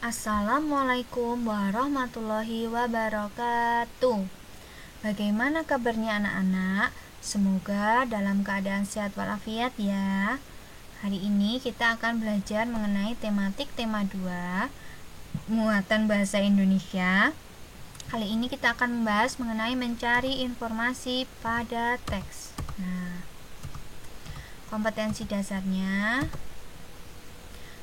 Assalamualaikum warahmatullahi wabarakatuh. Bagaimana kabarnya anak-anak? Semoga dalam keadaan sehat walafiat ya. Hari ini kita akan belajar mengenai tematik tema 2, muatan bahasa Indonesia. Kali ini kita akan membahas mengenai mencari informasi pada teks. Nah, kompetensi dasarnya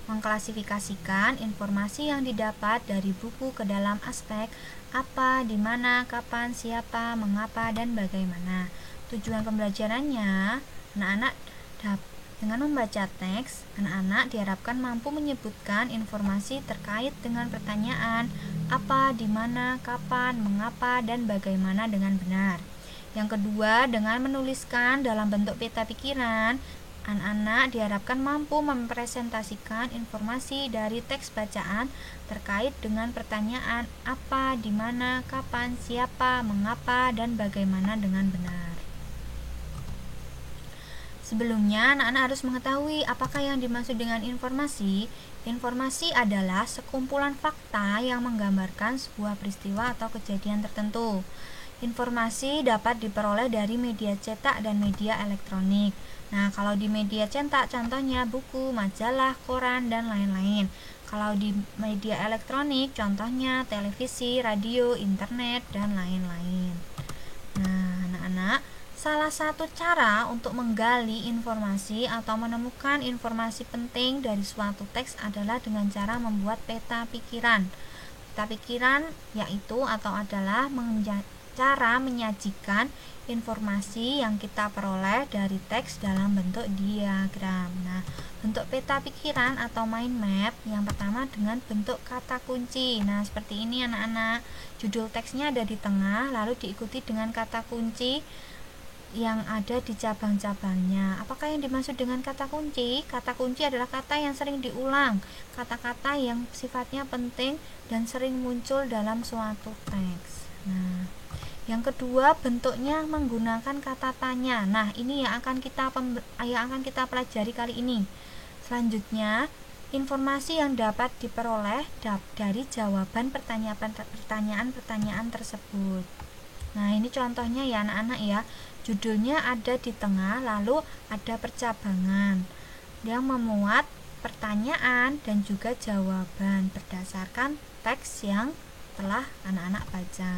mengklasifikasikan informasi yang didapat dari buku ke dalam aspek apa, di mana, kapan, siapa, mengapa, dan bagaimana. Tujuan pembelajarannya, anak-anak dengan membaca teks, anak-anak diharapkan mampu menyebutkan informasi terkait dengan pertanyaan apa, di mana, kapan, mengapa, dan bagaimana dengan benar. Yang kedua, dengan menuliskan dalam bentuk peta pikiran, anak-anak diharapkan mampu mempresentasikan informasi dari teks bacaan terkait dengan pertanyaan apa, di mana, kapan, siapa, mengapa, dan bagaimana dengan benar. Sebelumnya, anak-anak harus mengetahui apakah yang dimaksud dengan informasi. Informasi adalah sekumpulan fakta yang menggambarkan sebuah peristiwa atau kejadian tertentu. Informasi dapat diperoleh dari media cetak dan media elektronik. Nah, kalau di media cetak contohnya buku, majalah, koran, dan lain-lain. Kalau di media elektronik contohnya televisi, radio, internet, dan lain-lain. Nah, anak-anak, salah satu cara untuk menggali informasi atau menemukan informasi penting dari suatu teks adalah dengan cara membuat peta pikiran. Peta pikiran yaitu atau adalah cara menyajikan informasi yang kita peroleh dari teks dalam bentuk diagram. Nah, bentuk peta pikiran atau mind map yang pertama dengan bentuk kata kunci. Nah, seperti ini anak-anak. Judul teksnya ada di tengah, lalu diikuti dengan kata kunci yang ada di cabang-cabangnya. Apakah yang dimaksud dengan kata kunci? Kata kunci adalah kata yang sering diulang, kata-kata yang sifatnya penting dan sering muncul dalam suatu teks. Nah, yang kedua, bentuknya menggunakan kata tanya. Nah, ini yang akan kita pelajari kali ini. Selanjutnya, informasi yang dapat diperoleh dari jawaban pertanyaan-pertanyaan tersebut. Nah, ini contohnya ya anak-anak ya. Judulnya ada di tengah, lalu ada percabangan yang memuat pertanyaan dan juga jawaban berdasarkan teks yang telah anak-anak baca.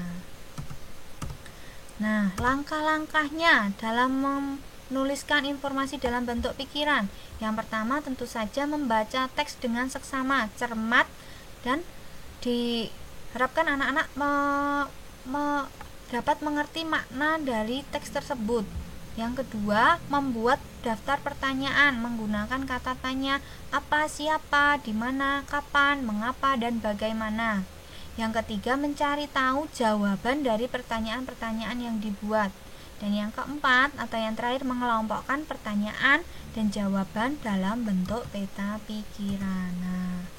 Nah, langkah-langkahnya dalam menuliskan informasi dalam bentuk pikiran. Yang pertama tentu saja membaca teks dengan seksama, cermat, dan diharapkan anak-anak dapat mengerti makna dari teks tersebut. Yang kedua, membuat daftar pertanyaan menggunakan kata tanya apa, siapa, di mana, kapan, mengapa, dan bagaimana. Yang ketiga, mencari tahu jawaban dari pertanyaan-pertanyaan yang dibuat. Dan yang keempat atau yang terakhir, mengelompokkan pertanyaan dan jawaban dalam bentuk peta pikiran. Nah,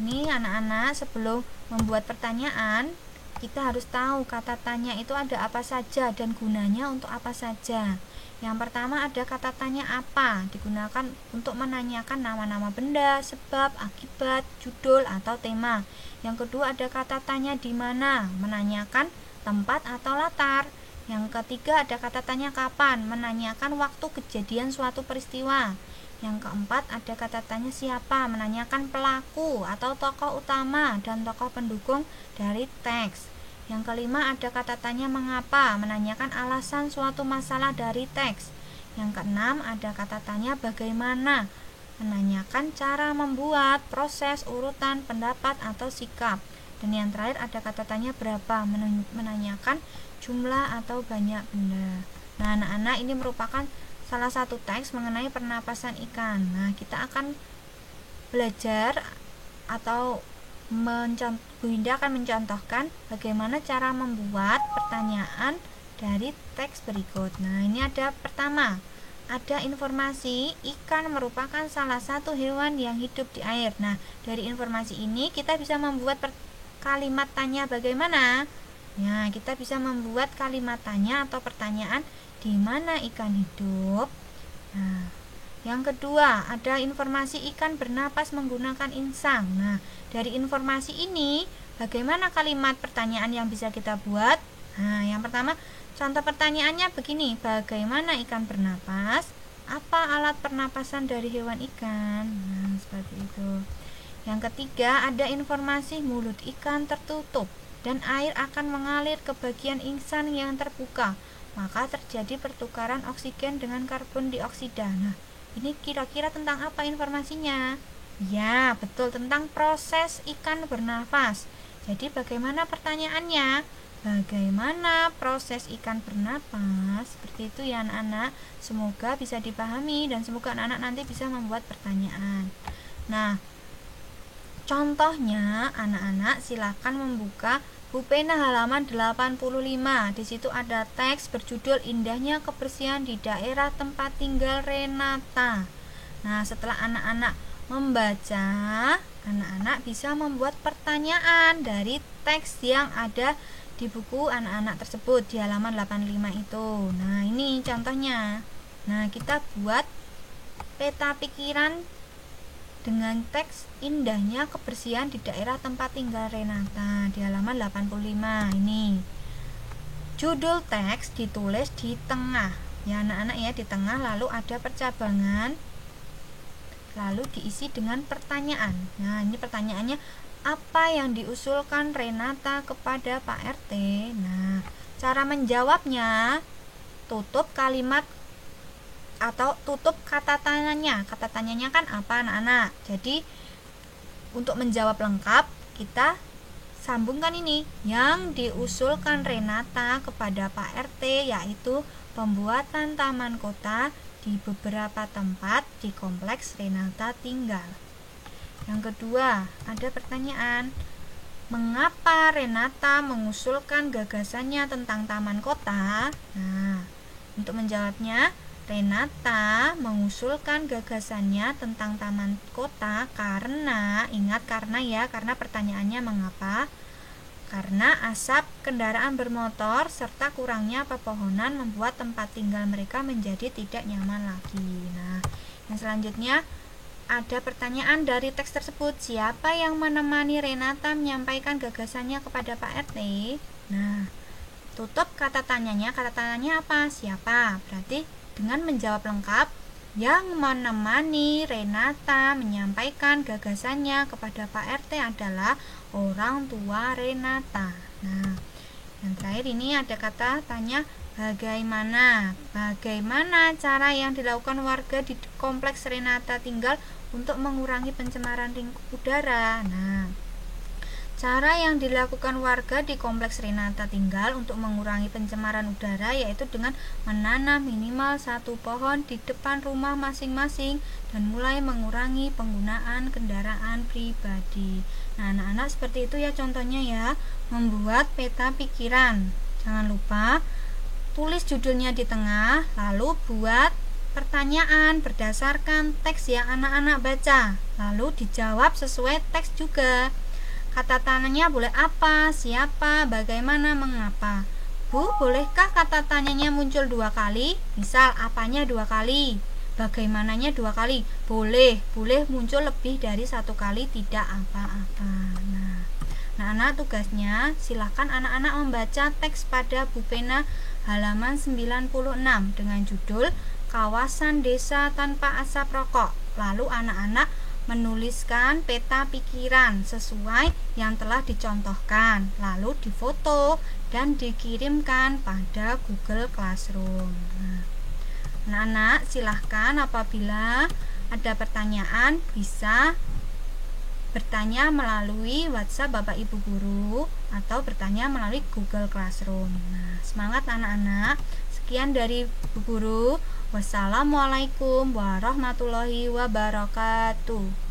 ini anak-anak sebelum membuat pertanyaan, kita harus tahu kata tanya itu ada apa saja dan gunanya untuk apa saja. Yang pertama ada kata tanya apa, digunakan untuk menanyakan nama-nama benda, sebab, akibat, judul, atau tema. Yang kedua ada kata tanya di mana, menanyakan tempat atau latar. Yang ketiga ada kata tanya kapan, menanyakan waktu kejadian suatu peristiwa. Yang keempat ada kata tanya siapa, menanyakan pelaku atau tokoh utama dan tokoh pendukung dari teks. Yang kelima ada kata tanya mengapa, menanyakan alasan suatu masalah dari teks. Yang keenam ada kata tanya bagaimana, menanyakan cara membuat, proses, urutan, pendapat, atau sikap. Dan yang terakhir ada kata tanya berapa, menanyakan jumlah atau banyak benda. Nah, anak-anak, ini merupakan salah satu teks mengenai pernapasan ikan. Nah, kita akan belajar atau Bunda akan mencontohkan bagaimana cara membuat pertanyaan dari teks berikut. Nah, ini ada pertama, ada informasi ikan merupakan salah satu hewan yang hidup di air. Nah, dari informasi ini kita bisa membuat kalimat tanya bagaimana. Nah, kita bisa membuat kalimat tanya atau pertanyaan di mana ikan hidup. Nah, Yang kedua, ada informasi ikan bernapas menggunakan insang. Nah, dari informasi ini, bagaimana kalimat pertanyaan yang bisa kita buat? Nah, yang pertama, contoh pertanyaannya begini, bagaimana ikan bernapas? Apa alat pernapasan dari hewan ikan? Nah, seperti itu. Yang ketiga, ada informasi mulut ikan tertutup dan air akan mengalir ke bagian insang yang terbuka. Maka terjadi pertukaran oksigen dengan karbon dioksida. Nah, ini kira-kira tentang apa informasinya? Ya, betul, tentang proses ikan bernafas. Jadi bagaimana pertanyaannya? Bagaimana proses ikan bernapas? Seperti itu ya anak-anak. Semoga bisa dipahami dan semoga anak-anak nanti bisa membuat pertanyaan. Nah, contohnya anak-anak silakan membuka Bu Pena halaman 85. Di situ ada teks berjudul Indahnya Kebersihan di Daerah Tempat Tinggal Renata. Nah, setelah anak-anak membaca, anak-anak bisa membuat pertanyaan dari teks yang ada di buku anak-anak tersebut di halaman 85 itu. Nah, ini contohnya. Nah, kita buat peta pikiran dengan teks Indahnya Kebersihan di Daerah Tempat Tinggal Renata di halaman 85 ini. Judul teks ditulis di tengah ya anak-anak ya, di tengah, lalu ada percabangan, lalu diisi dengan pertanyaan. Nah, ini pertanyaannya, apa yang diusulkan Renata kepada Pak RT? Nah, cara menjawabnya, tutup kalimat atau tutup kata tanyanya. Kata tanyanya kan apa anak-anak? Jadi untuk menjawab lengkap kita sambungkan ini, yang diusulkan Renata kepada Pak RT yaitu pembuatan taman kota di beberapa tempat di kompleks Renata tinggal. Yang kedua, ada pertanyaan, mengapa Renata mengusulkan gagasannya tentang taman kota? Nah, untuk menjawabnya, Renata mengusulkan gagasannya tentang taman kota karena, ingat karena pertanyaannya mengapa? Karena asap kendaraan bermotor serta kurangnya pepohonan membuat tempat tinggal mereka menjadi tidak nyaman lagi. Nah, yang selanjutnya ada pertanyaan dari teks tersebut, siapa yang menemani Renata menyampaikan gagasannya kepada Pak RT? Nah, tutup kata tanyanya. Kata tanyanya apa? Siapa? Berarti dengan menjawab lengkap, yang menemani Renata menyampaikan gagasannya kepada Pak RT adalah orang tua Renata. Nah, yang terakhir ini ada kata tanya bagaimana. Bagaimana cara yang dilakukan warga di kompleks Renata tinggal untuk mengurangi pencemaran udara? Nah, cara yang dilakukan warga di kompleks Renata tinggal untuk mengurangi pencemaran udara yaitu dengan menanam minimal 1 pohon di depan rumah masing-masing dan mulai mengurangi penggunaan kendaraan pribadi. Nah, anak-anak seperti itu ya contohnya ya, membuat peta pikiran. Jangan lupa tulis judulnya di tengah, lalu buat pertanyaan berdasarkan teks yang anak-anak baca, lalu dijawab sesuai teks juga. Kata tanyanya boleh apa, siapa, bagaimana, mengapa. Bu, bolehkah kata tanyanya muncul 2 kali? Misal, apanya 2 kali, bagaimananya 2 kali. Boleh muncul lebih dari 1 kali, tidak apa-apa. Nah, anak-anak tugasnya silakan anak-anak membaca teks pada Bu Pena halaman 96 dengan judul Kawasan Desa Tanpa Asap Rokok. Lalu anak-anak menuliskan peta pikiran sesuai yang telah dicontohkan, lalu difoto dan dikirimkan pada Google Classroom. Nah, anak-anak silahkan apabila ada pertanyaan bisa bertanya melalui WhatsApp Bapak Ibu Guru atau bertanya melalui Google Classroom. Nah, semangat anak-anak. Sekian dari Bu Guru. Wassalamualaikum warahmatullahi wabarakatuh.